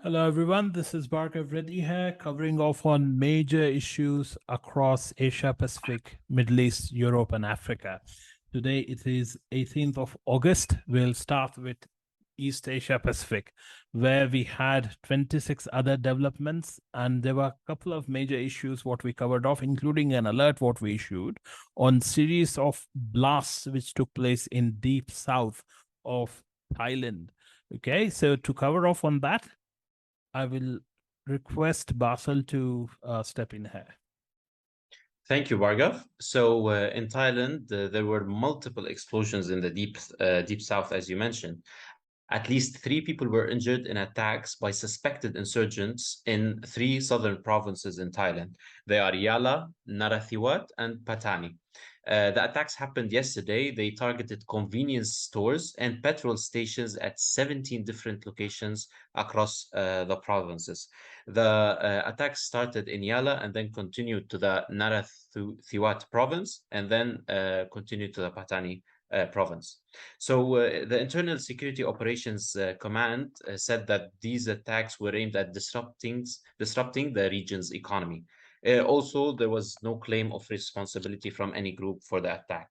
Hello, everyone. This is Bhargav Reddy here, covering off on major issues across Asia Pacific, Middle East, Europe, and Africa. Today it is 18th of August. We'll start with East Asia Pacific, where we had 26 other developments, and there were a couple of major issues what we covered off, including an alert what we issued on series of blasts which took place in Deep South of Thailand. Okay, so to cover off on that, I will request Bassel to step in here. Thank you, Bhargav. So, in Thailand, there were multiple explosions in the deep south, as you mentioned. At least three people were injured in attacks by suspected insurgents in three southern provinces in Thailand. They are Yala, Narathiwat, and Patani. The attacks happened yesterday. They targeted convenience stores and petrol stations at 17 different locations across the provinces. The attacks started in Yala and then continued to the Narathiwat province and then continued to the Patani province. So the Internal Security Operations Command said that these attacks were aimed at disrupting the region's economy. Also, there was no claim of responsibility from any group for the attack.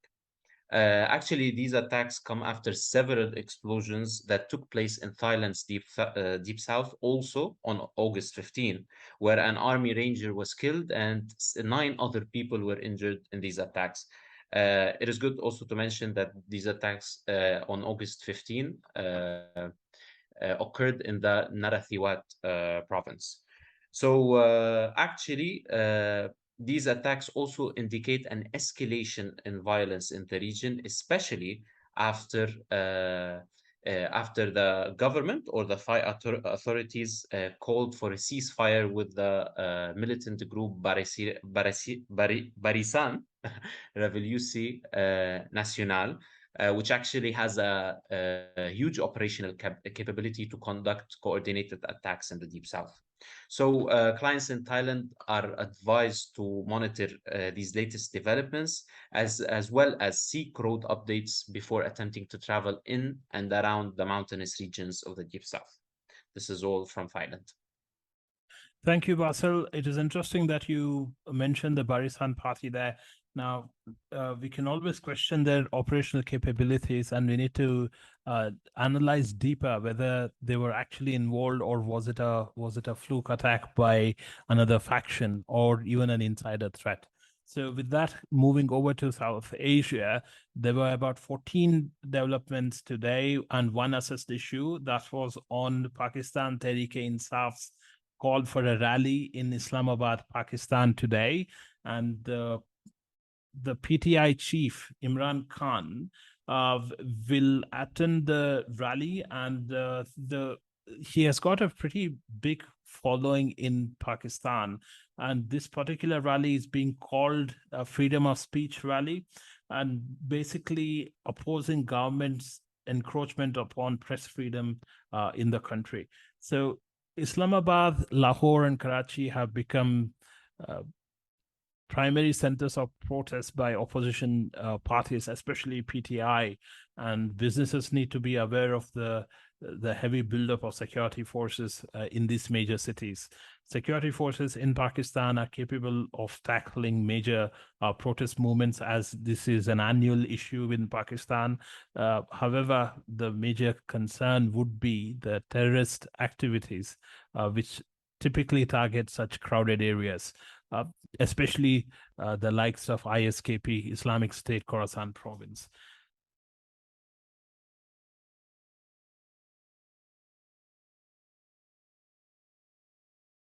Actually, these attacks come after several explosions that took place in Thailand's deep south, also on August 15, where an army ranger was killed and nine other people were injured in these attacks. It is good also to mention that these attacks on August 15 occurred in the Narathiwat province. So these attacks also indicate an escalation in violence in the region, especially after after the government or the Thai authorities called for a ceasefire with the militant group Barisan Revolusi Nacional, which actually has a huge operational capability to conduct coordinated attacks in the Deep South. So clients in Thailand are advised to monitor these latest developments as well as seek road updates before attempting to travel in and around the mountainous regions of the Deep South. This is all from Thailand. Thank you, Bassel. It is interesting that you mentioned the Barisan party there. Now, we can always question their operational capabilities, and we need to analyze deeper whether they were actually involved, or was it a fluke attack by another faction, or even an insider threat. So with that, moving over to South Asia, there were about 14 developments today and one assessed issue that was on Pakistan Tehreek-e-Insaf's called for a rally in Islamabad, Pakistan today. And the PTI chief, Imran Khan, will attend the rally, and he has got a pretty big following in Pakistan. And this particular rally is being called a freedom of speech rally, and basically opposing government's encroachment upon press freedom in the country. So Islamabad, Lahore, and Karachi have become primary centers of protest by opposition parties, especially PTI, and businesses need to be aware of the heavy buildup of security forces in these major cities. Security forces in Pakistan are capable of tackling major protest movements, as this is an annual issue in Pakistan. However, the major concern would be the terrorist activities, which typically target such crowded areas, especially the likes of ISKP, Islamic State Khorasan province.